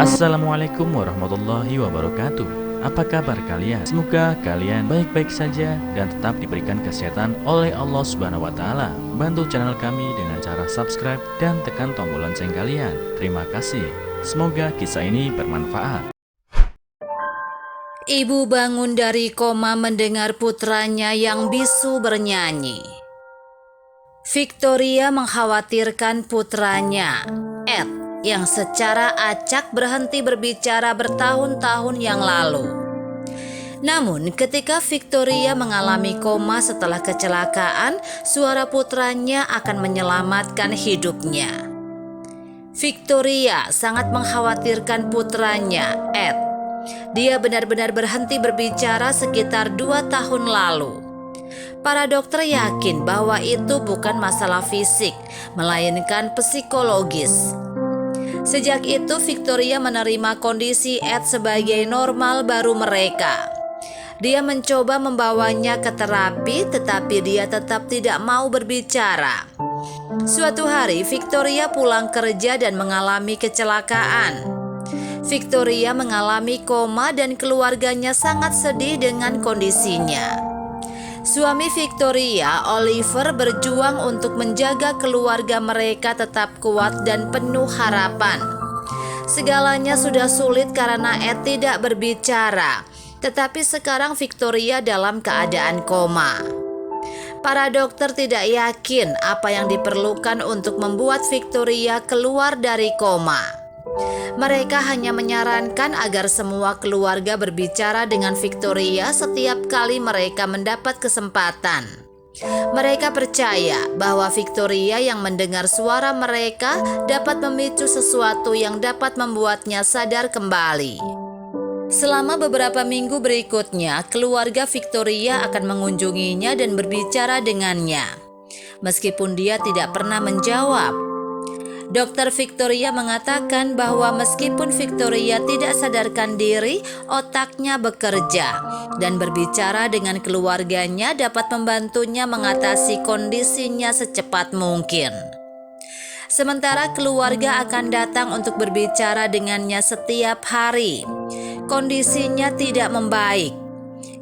Assalamualaikum warahmatullahi wabarakatuh. Apa kabar kalian? Semoga kalian baik-baik saja dan tetap diberikan kesehatan oleh Allah Subhanahu wa Ta'ala. Bantu channel kami dengan cara subscribe dan tekan tombol lonceng kalian. Terima kasih. Semoga kisah ini bermanfaat. Ibu bangun dari koma mendengar putranya yang bisu bernyanyi. Victoria mengkhawatirkan putranya, Ed, yang secara acak berhenti berbicara bertahun-tahun yang lalu. Namun ketika Victoria mengalami koma setelah kecelakaan, suara putranya akan menyelamatkan hidupnya. Victoria sangat mengkhawatirkan putranya, Ed. Dia benar-benar berhenti berbicara sekitar 2 tahun lalu. Para dokter yakin bahwa itu bukan masalah fisik, melainkan psikologis. Sejak itu Victoria menerima kondisi Ed sebagai normal baru mereka. Dia mencoba membawanya ke terapi, tetapi dia tetap tidak mau berbicara. Suatu hari Victoria pulang kerja dan mengalami kecelakaan. Victoria mengalami koma dan keluarganya sangat sedih dengan kondisinya. Suami Victoria, Oliver, berjuang untuk menjaga keluarga mereka tetap kuat dan penuh harapan. Segalanya sudah sulit karena Ed tidak berbicara, tetapi sekarang Victoria dalam keadaan koma. Para dokter tidak yakin apa yang diperlukan untuk membuat Victoria keluar dari koma. Mereka hanya menyarankan agar semua keluarga berbicara dengan Victoria setiap kali mereka mendapat kesempatan. Mereka percaya bahwa Victoria yang mendengar suara mereka dapat memicu sesuatu yang dapat membuatnya sadar kembali. Selama beberapa minggu berikutnya, keluarga Victoria akan mengunjunginya dan berbicara dengannya. Meskipun dia tidak pernah menjawab, Dokter Victoria mengatakan bahwa meskipun Victoria tidak sadarkan diri, otaknya bekerja dan berbicara dengan keluarganya dapat membantunya mengatasi kondisinya secepat mungkin. Sementara keluarga akan datang untuk berbicara dengannya setiap hari. Kondisinya tidak membaik.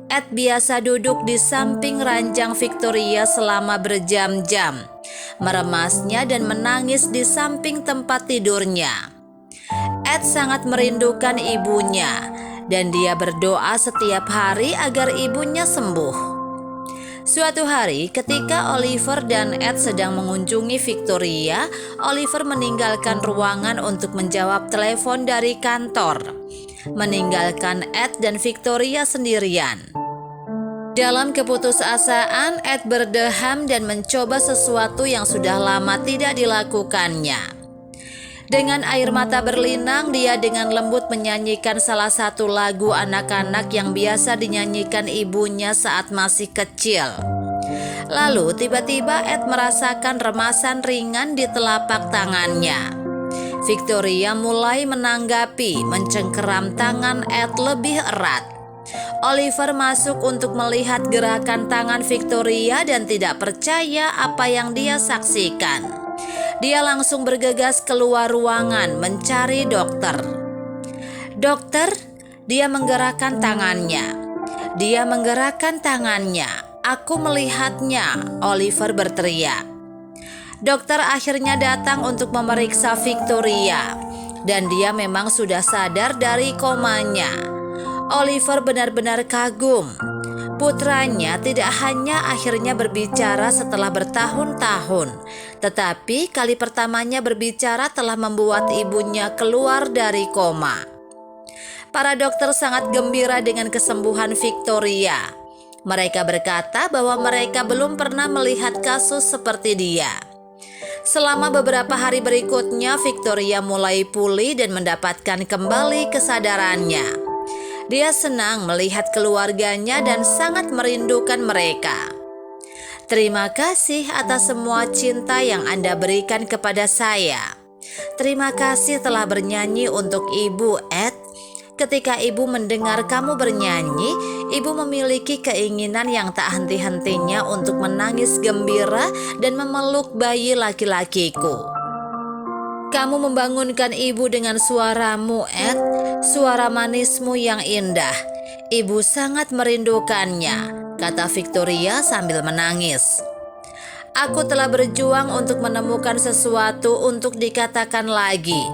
Ed biasa duduk di samping ranjang Victoria selama berjam-jam, meremasnya dan menangis di samping tempat tidurnya. Ed sangat merindukan ibunya dan dia berdoa setiap hari agar ibunya sembuh. Suatu hari ketika Oliver dan Ed sedang mengunjungi Victoria, Oliver meninggalkan ruangan untuk menjawab telepon dari kantor, meninggalkan Ed dan Victoria sendirian. Dalam keputusasaan, Ed berdeham dan mencoba sesuatu yang sudah lama tidak dilakukannya. Dengan air mata berlinang, dia dengan lembut menyanyikan salah satu lagu anak-anak yang biasa dinyanyikan ibunya saat masih kecil. Lalu tiba-tiba Ed merasakan remasan ringan di telapak tangannya. Victoria mulai menanggapi, mencengkeram tangan Ed lebih erat. Oliver masuk untuk melihat gerakan tangan Victoria dan tidak percaya apa yang dia saksikan. Dia langsung bergegas keluar ruangan mencari dokter. Dokter, dia menggerakkan tangannya. Dia menggerakkan tangannya. Aku melihatnya, Oliver berteriak. Dokter akhirnya datang untuk memeriksa Victoria dan dia memang sudah sadar dari komanya. Oliver benar-benar kagum. Putranya tidak hanya akhirnya berbicara setelah bertahun-tahun, tetapi kali pertamanya berbicara telah membuat ibunya keluar dari koma. Para dokter sangat gembira dengan kesembuhan Victoria. Mereka berkata bahwa mereka belum pernah melihat kasus seperti dia. Selama beberapa hari berikutnya, Victoria mulai pulih dan mendapatkan kembali kesadarannya. Dia senang melihat keluarganya dan sangat merindukan mereka. Terima kasih atas semua cinta yang Anda berikan kepada saya. Terima kasih telah bernyanyi untuk Ibu, Ed. Ketika ibu mendengar kamu bernyanyi, ibu memiliki keinginan yang tak henti-hentinya untuk menangis gembira dan memeluk bayi laki-lakiku. Kamu membangunkan ibu dengan suaramu, Ed, suara manismu yang indah. Ibu sangat merindukannya, kata Victoria sambil menangis. Aku telah berjuang untuk menemukan sesuatu untuk dikatakan lagi.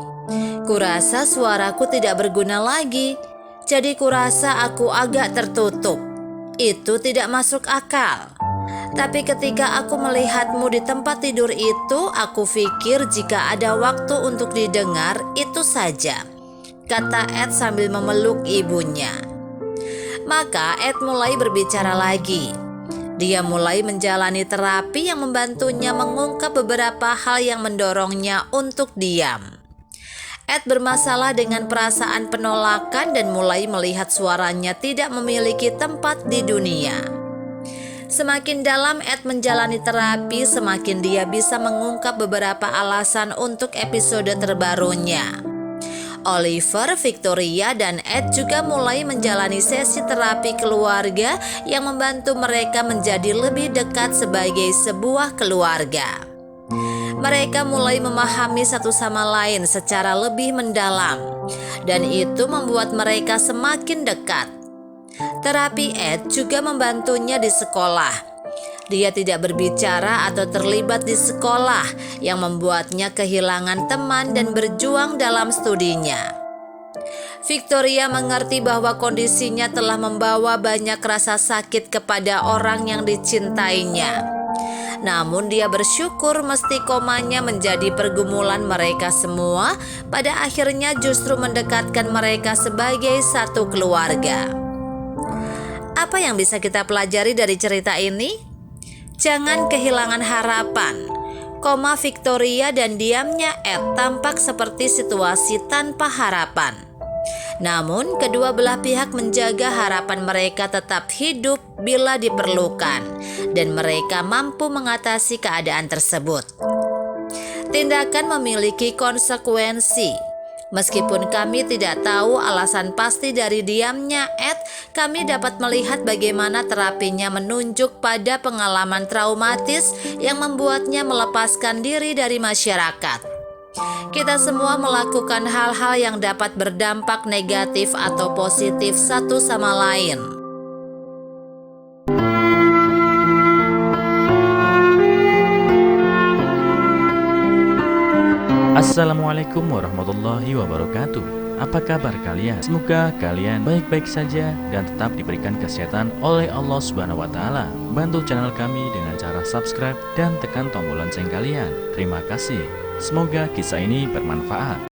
Kurasa suaraku tidak berguna lagi, jadi kurasa aku agak tertutup. Itu tidak masuk akal. Tapi ketika aku melihatmu di tempat tidur itu, aku pikir jika ada waktu untuk didengar, itu saja, kata Ed sambil memeluk ibunya. Maka Ed mulai berbicara lagi. Dia mulai menjalani terapi yang membantunya mengungkap beberapa hal yang mendorongnya untuk diam. Ed bermasalah dengan perasaan penolakan dan mulai melihat suaranya tidak memiliki tempat di dunia. Semakin dalam Ed menjalani terapi, semakin dia bisa mengungkap beberapa alasan untuk episode terbarunya. Oliver, Victoria, dan Ed juga mulai menjalani sesi terapi keluarga yang membantu mereka menjadi lebih dekat sebagai sebuah keluarga. Mereka mulai memahami satu sama lain secara lebih mendalam, dan itu membuat mereka semakin dekat. Terapi Ed juga membantunya di sekolah. Dia tidak berbicara atau terlibat di sekolah yang membuatnya kehilangan teman dan berjuang dalam studinya. Victoria mengerti bahwa kondisinya telah membawa banyak rasa sakit kepada orang yang dicintainya. Namun dia bersyukur meski komanya menjadi pergumulan mereka semua, pada akhirnya justru mendekatkan mereka sebagai satu keluarga. Apa yang bisa kita pelajari dari cerita ini? Jangan kehilangan harapan. Koma Victoria dan diamnya Ed tampak seperti situasi tanpa harapan. Namun kedua belah pihak menjaga harapan mereka tetap hidup bila diperlukan, dan mereka mampu mengatasi keadaan tersebut. Tindakan memiliki konsekuensi. Meskipun kami tidak tahu alasan pasti dari diamnya Ed, kami dapat melihat bagaimana terapinya menunjuk pada pengalaman traumatis yang membuatnya melepaskan diri dari masyarakat. Kita semua melakukan hal-hal yang dapat berdampak negatif atau positif satu sama lain. Assalamualaikum warahmatullahi wabarakatuh. Apa kabar kalian? Semoga kalian baik-baik saja dan tetap diberikan kesehatan oleh Allah Subhanahu wa taala. Bantu channel kami dengan cara subscribe dan tekan tombol lonceng kalian. Terima kasih. Semoga kisah ini bermanfaat.